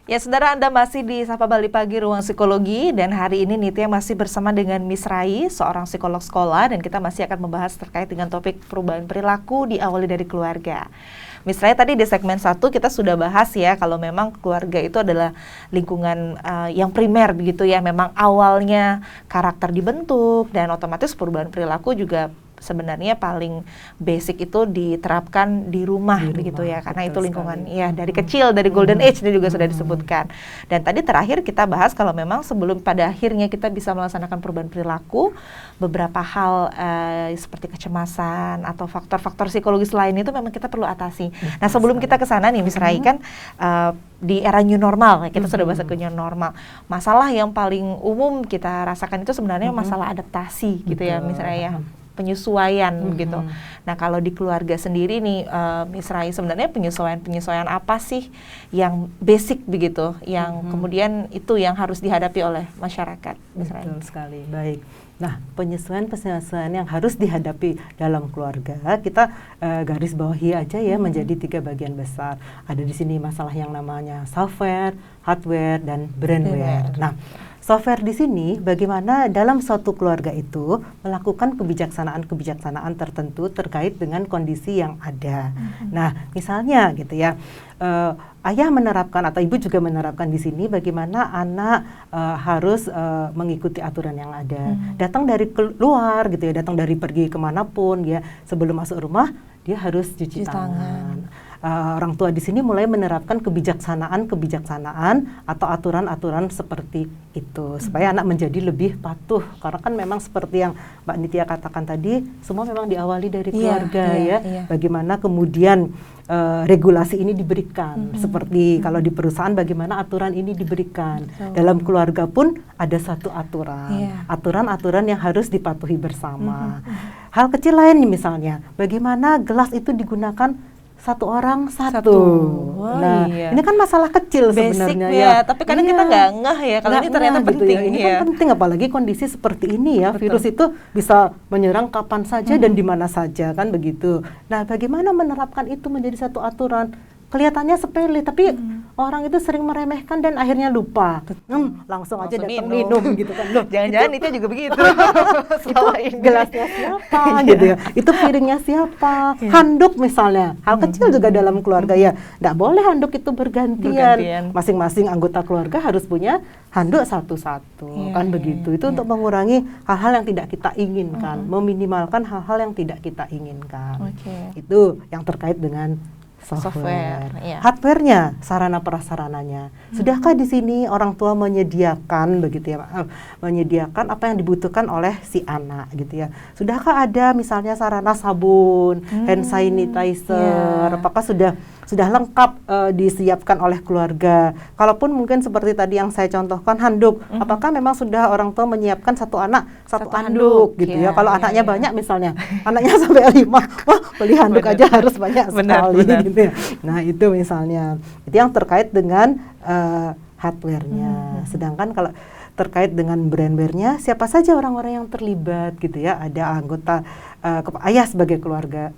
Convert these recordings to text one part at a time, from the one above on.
Ya, saudara, Anda masih di Sapa Bali Pagi Ruang Psikologi, dan hari ini Nitya masih bersama dengan Miss Rai, seorang psikolog sekolah, dan kita masih akan membahas terkait dengan topik perubahan perilaku diawali dari keluarga. Miss Rai, tadi di segmen 1 kita sudah bahas ya, kalau memang keluarga itu adalah lingkungan yang primer begitu ya, memang awalnya karakter dibentuk, dan otomatis perubahan perilaku juga sebenarnya paling basic itu diterapkan di rumah begitu ya, karena itu lingkungan sekali. Ya dari kecil, dari golden age itu juga sudah disebutkan. Dan tadi terakhir kita bahas kalau memang sebelum pada akhirnya kita bisa melaksanakan perubahan perilaku, beberapa hal seperti kecemasan atau faktor-faktor psikologis lain itu memang kita perlu atasi. Nah, sebelum kita ke sana nih Miss Rai, kan di era new normal, kita sudah bahas ke new normal. Masalah yang paling umum kita rasakan itu sebenarnya masalah adaptasi gitu ya Miss Rai ya. Penyesuaian gitu. Nah, kalau di keluarga sendiri nih Miss Rai, sebenarnya penyesuaian apa sih yang basic begitu, yang kemudian itu yang harus dihadapi oleh masyarakat, Miss Rai? Betul sekali, baik. Nah, penyesuaian yang harus dihadapi dalam keluarga, kita garis bawahi aja ya, menjadi 3 bagian besar. Ada di sini masalah yang namanya software, hardware, dan brainware. Nah, software di sini bagaimana dalam suatu keluarga itu melakukan kebijaksanaan tertentu terkait dengan kondisi yang ada. Nah, misalnya gitu ya, ayah menerapkan atau ibu juga menerapkan di sini bagaimana anak harus mengikuti aturan yang ada. Datang dari keluar gitu ya, datang dari pergi kemanapun ya, sebelum masuk rumah dia harus cuci tangan. Orang tua di sini mulai menerapkan kebijaksanaan atau aturan-aturan seperti itu supaya anak menjadi lebih patuh, karena kan memang seperti yang Mbak Nitya katakan tadi, semua memang diawali dari keluarga Bagaimana kemudian regulasi ini diberikan, seperti kalau di perusahaan bagaimana aturan ini diberikan. Dalam keluarga pun ada satu aturan-aturan yang harus dipatuhi bersama. Hal kecil lain misalnya, bagaimana gelas itu digunakan satu orang satu. Nah, ini kan masalah kecil sebenarnya ya. Tapi kadang kita nggak ngeh ya kalau ini ternyata penting. Gitu ya. Ini kan penting, apalagi kondisi seperti ini ya. Virus itu bisa menyerang kapan saja dan di mana saja kan begitu. Nah, bagaimana menerapkan itu menjadi satu aturan? Kelihatannya sepele, tapi orang itu sering meremehkan dan akhirnya lupa. Langsung aja datang minum gitu kan. Loh, jangan-jangan itu juga begitu. Itu gelasnya siapa gitu ya. Itu piringnya siapa. Handuk misalnya. Hal kecil juga dalam keluarga ya. Nggak boleh handuk itu bergantian. Masing-masing anggota keluarga harus punya handuk satu-satu. Kan begitu. Itu untuk mengurangi hal-hal yang tidak kita inginkan. Meminimalkan hal-hal yang tidak kita inginkan. Itu yang terkait dengan software. Hardware-nya, sarana prasarananya. Sudahkah di sini orang tua menyediakan begitu ya, menyediakan apa yang dibutuhkan oleh si anak gitu ya. Sudahkah ada misalnya sarana sabun, hand sanitizer, apakah sudah lengkap disiapkan oleh keluarga. Kalaupun mungkin seperti tadi yang saya contohkan handuk, apakah memang sudah orang tua menyiapkan satu anak satu handuk gitu ya. Kalau anaknya banyak misalnya, anaknya sampai 5, wah beli handuk aja harus banyak sekali gitu ya. Nah, itu misalnya. Itu yang terkait dengan hardware-nya. Sedangkan kalau terkait dengan brainware-nya, siapa saja orang-orang yang terlibat gitu ya. Ada anggota ayah sebagai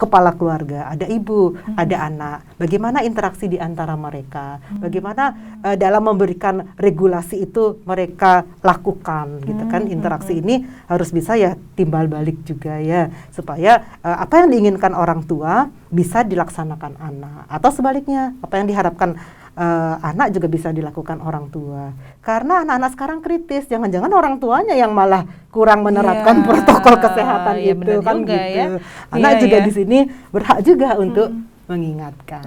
kepala keluarga, ada ibu, ada anak. Bagaimana interaksi di antara mereka? Bagaimana dalam memberikan regulasi itu mereka lakukan gitu kan. Interaksi ini harus bisa ya timbal balik juga ya, supaya apa yang diinginkan orang tua bisa dilaksanakan anak, atau sebaliknya apa yang diharapkan anak juga bisa dilakukan orang tua. Karena anak-anak sekarang kritis, jangan-jangan orang tuanya yang malah kurang menerapkan protokol kesehatan itu kan gitu. Ya. Anak juga di sini berhak juga untuk mengingatkan.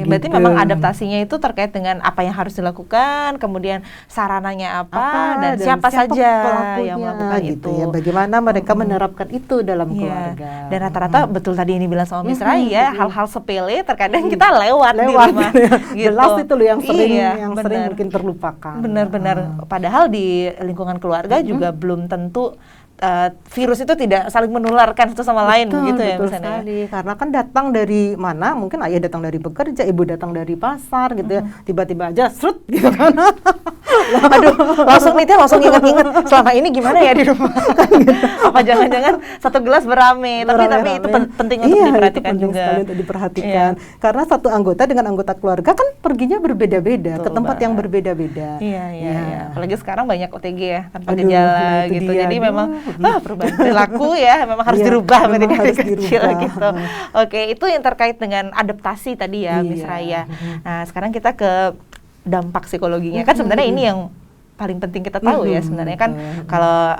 Berarti memang adaptasinya itu terkait dengan apa yang harus dilakukan, kemudian sarananya apa dan siapa saja yang melakukan gitu itu. Ya, bagaimana mereka menerapkan itu dalam keluarga. Dan rata-rata betul tadi ini bilang sama Miss Rai ya, hal-hal sepele terkadang kita lewat di rumah. Jelas itu loh yang sering mungkin terlupakan. Benar-benar. Padahal di lingkungan keluarga juga belum tentu virus itu tidak saling menularkan satu sama lain gitu ya betul misalnya. Sekali. Karena kan datang dari mana? Mungkin ayah datang dari bekerja, ibu datang dari pasar gitu ya. Tiba-tiba aja serut gitu kan. Aduh, langsung ingat-ingat selama ini gimana ya di rumah. Apa jangan-jangan satu gelas berame, tapi itu penting untuk diperhatikan itu penting juga. sekali untuk diperhatikan. Karena satu anggota dengan anggota keluarga kan perginya berbeda-beda, ke tempat yang berbeda-beda. Iya. Apalagi sekarang banyak OTG ya, tanpa gejala gitu. Jadi memang perubahan perilaku ya memang harus dirubah berarti dari kecil gitu. Oke, itu yang terkait dengan adaptasi tadi ya, Miss Raya. Nah, sekarang kita ke dampak psikologinya. Kan sebenarnya ini yang paling penting kita tahu ya sebenarnya kan kalau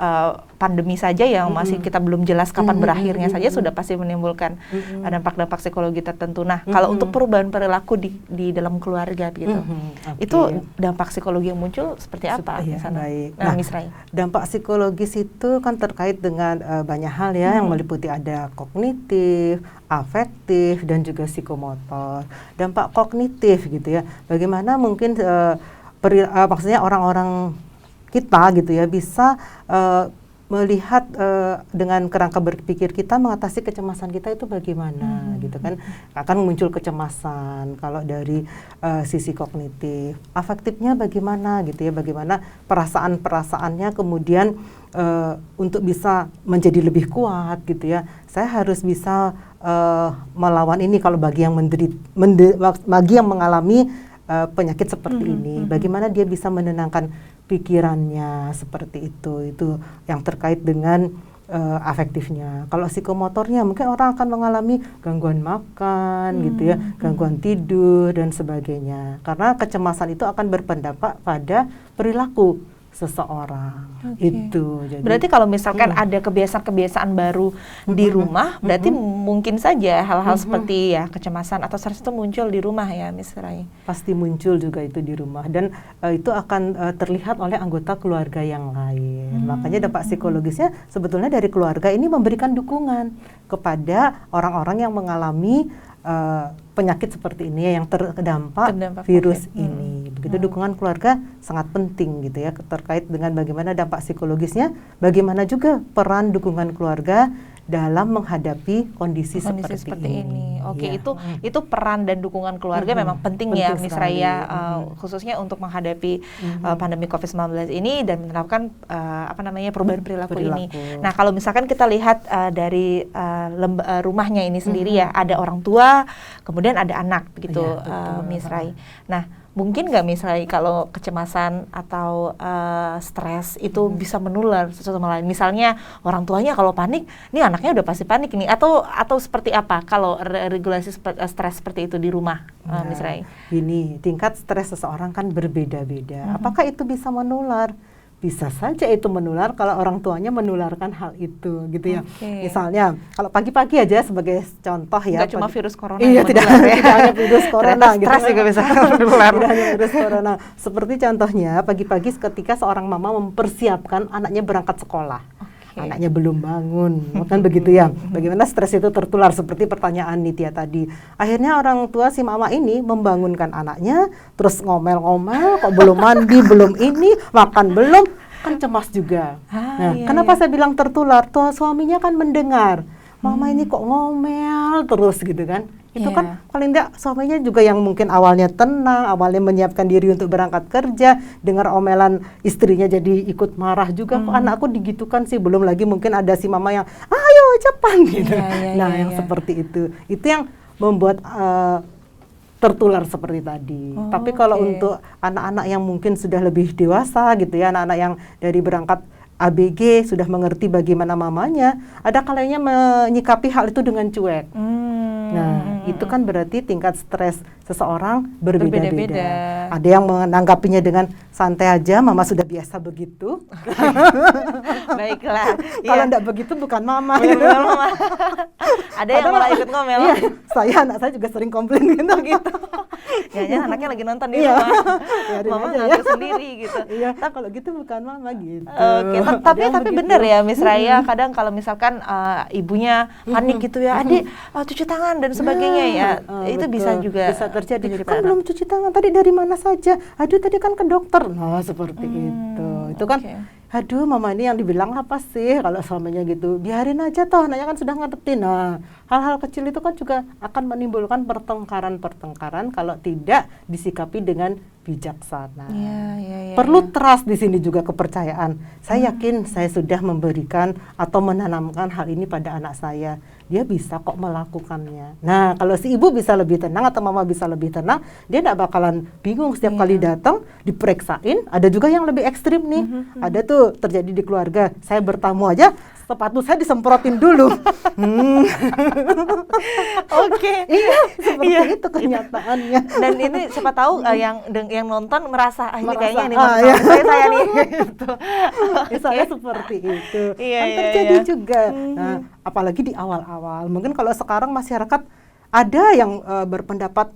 pandemi saja yang masih kita belum jelas kapan berakhirnya saja sudah pasti menimbulkan dampak-dampak psikologi tertentu. Nah, kalau untuk perubahan perilaku di dalam keluarga gitu, itu dampak psikologi yang muncul seperti apa? Baik. Nah, Miss Rai. Dampak psikologis itu kan terkait dengan banyak hal ya, yang meliputi ada kognitif, afektif, dan juga psikomotor. Dampak kognitif gitu ya, bagaimana mungkin maksudnya orang-orang kita gitu ya bisa melihat dengan kerangka berpikir kita mengatasi kecemasan kita itu bagaimana gitu kan, akan muncul kecemasan kalau dari sisi kognitif. Afektifnya bagaimana gitu ya, bagaimana perasaan-perasaannya kemudian untuk bisa menjadi lebih kuat gitu ya, saya harus bisa melawan ini. Kalau bagi yang bagi yang mengalami penyakit seperti ini, bagaimana dia bisa menenangkan pikirannya seperti itu yang terkait dengan afektifnya. Kalau psikomotornya mungkin orang akan mengalami gangguan makan gitu ya, gangguan tidur dan sebagainya, karena kecemasan itu akan berdampak pada perilaku seseorang. Itu jadi berarti kalau misalkan ada kebiasaan-kebiasaan baru di rumah, berarti mungkin saja hal-hal seperti ya kecemasan atau stres itu muncul di rumah ya, Miss Rai. Pasti muncul juga itu di rumah, dan itu akan terlihat oleh anggota keluarga yang lain. Makanya dampak psikologisnya sebetulnya dari keluarga ini memberikan dukungan kepada orang-orang yang mengalami penyakit seperti ini yang terdampak virus ini. Begitu dukungan keluarga sangat penting gitu ya, terkait dengan bagaimana dampak psikologisnya, bagaimana juga peran dukungan keluarga dalam menghadapi kondisi seperti ini. Oke, itu peran dan dukungan keluarga memang penting ya, Miss Raya, khususnya untuk menghadapi pandemi COVID-19 ini dan menerapkan perubahan perilaku ini. Nah, kalau misalkan kita lihat dari rumahnya ini sendiri ya, ada orang tua, kemudian ada anak begitu, Miss Rai. Nah, mungkin nggak misalnya kalau kecemasan atau stres itu bisa menular satu sama lain? Misalnya orang tuanya kalau panik, ini anaknya udah pasti panik ini, atau seperti apa kalau regulasi stres seperti itu di rumah, Miss Rai? Ini tingkat stres seseorang kan berbeda-beda. Apakah itu bisa menular? Bisa saja itu menular kalau orang tuanya menularkan hal itu gitu ya. Misalnya kalau pagi-pagi aja sebagai contoh ya. Nggak cuma virus corona. Iya, tidak hanya virus corona gitu. Stres juga bisa menular. Tidak hanya virus corona. Seperti contohnya pagi-pagi ketika seorang mama mempersiapkan anaknya berangkat sekolah. Anaknya belum bangun, kan begitu ya. Bagaimana stres itu tertular seperti pertanyaan Nitya tadi. Akhirnya orang tua si mama ini membangunkan anaknya, terus ngomel-ngomel, kok belum mandi, belum ini, makan belum, kan cemas juga. Kenapa saya bilang tertular? Tuh suaminya kan mendengar, mama ini kok ngomel terus gitu kan. Itu kan paling tidak suaminya juga yang mungkin awalnya tenang, awalnya menyiapkan diri untuk berangkat kerja, dengar omelan istrinya jadi ikut marah juga, kok anakku digitukan sih, belum lagi mungkin ada si mama yang ayo cepat gitu. Yang seperti itu yang membuat tertular seperti tadi. Tapi kalau untuk anak-anak yang mungkin sudah lebih dewasa gitu ya, anak-anak yang dari berangkat ABG sudah mengerti bagaimana mamanya, ada kalanya menyikapi hal itu dengan cuek. Nah, itu kan berarti tingkat stres seseorang berbeda-beda. Ada yang menanggapinya dengan santai aja, mama sudah biasa begitu. Baiklah. Kalau enggak begitu bukan mama. Mama. Ada yang malah ikut ngomel. Anak saya juga sering komplain gitu. Ya, anaknya lagi nonton di rumah. Mama ngaku sendiri gitu. Iya, kalau gitu bukan mama gitu. Oke, tapi benar ya, Miss Raya, kadang kalau misalkan ibunya panik gitu ya, adik cuci tangan dan sebagainya ya, itu betul. Bisa juga terjadi. Kan belum cuci tangan, tadi dari mana saja? Aduh tadi kan ke dokter. Nah seperti itu kan aduh mama ini yang dibilang apa sih kalau suaminya gitu, biarin aja toh anaknya kan sudah ngerti. Nah, hal-hal kecil itu kan juga akan menimbulkan pertengkaran kalau tidak disikapi dengan bijaksana. Perlu trust di sini juga, kepercayaan. Saya yakin saya sudah memberikan atau menanamkan hal ini pada anak saya. Dia bisa kok melakukannya. Nah, kalau si ibu bisa lebih tenang atau mama bisa lebih tenang, dia tidak bakalan bingung setiap kali datang diperiksain. Ada juga yang lebih ekstrim nih. Ada tuh terjadi di keluarga. Saya bertamu aja, sepatu saya disemprotin dulu. Oke. Iya, seperti itu kenyataannya. Dan ini siapa tahu yang nonton merasa ini kayaknya ini maksud saya nih gitu. Misalnya seperti itu. Kan terjadi juga. Nah, apalagi di awal-awal. Mungkin kalau sekarang masyarakat ada yang berpendapat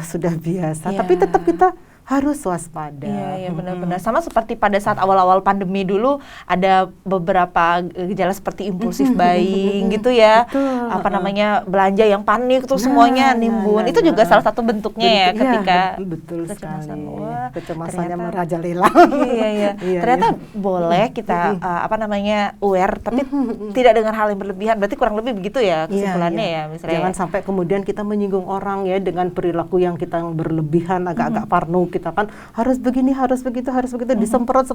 sudah biasa, tapi tetap kita harus waspada. Iya, benar-benar. Sama seperti pada saat awal-awal pandemi dulu ada beberapa gejala seperti impulsif buying gitu ya. Betul. Apa namanya, belanja yang panik tuh semuanya nimbun. Itu juga salah satu bentuknya ya ketika betul kecemasan. sekali. Wah, Kecemasannya merajalela. Iya. Ternyata boleh kita apa namanya, aware tapi tidak dengan hal yang berlebihan. Berarti kurang lebih begitu ya kesimpulannya ya misalnya. Jangan sampai kemudian kita menyinggung orang ya dengan perilaku yang kita berlebihan, agak-agak parno. Kita kan harus begini, harus begitu, disemprot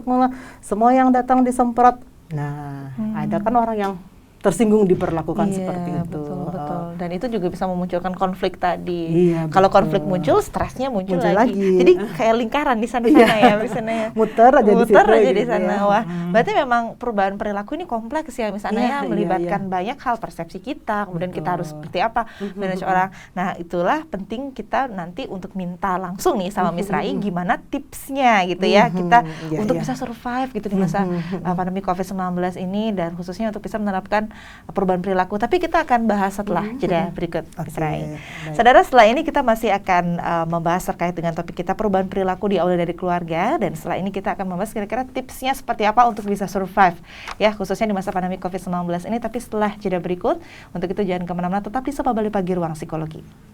semua yang datang disemprot. Nah, ada kan orang yang tersinggung diperlakukan seperti itu. Betul. Dan itu juga bisa memunculkan konflik tadi. Kalau konflik muncul, stresnya muncul lagi. Jadi kayak lingkaran di sana-sana ya, misalnya. Muter aja di sana. Wah, berarti memang perubahan perilaku ini kompleks ya, misalnya melibatkan banyak hal, persepsi kita, kemudian kita harus seperti apa manage orang. Nah, itulah penting kita nanti untuk minta langsung nih sama Miss Rai gimana tipsnya gitu ya, kita untuk bisa survive gitu di masa pandemi COVID-19 ini, dan khususnya untuk bisa menerapkan perubahan perilaku. Tapi kita akan bahas setelah jeda berikut, Miss Rai. Saudara, setelah ini kita masih akan membahas terkait dengan topik kita perubahan perilaku diawali dari keluarga, dan setelah ini kita akan membahas kira-kira tipsnya seperti apa untuk bisa survive ya, khususnya di masa pandemi COVID-19 ini. Tapi setelah jeda berikut, untuk itu jangan kemana-mana, tetap di Sapa Bali Pagi Ruang Psikologi.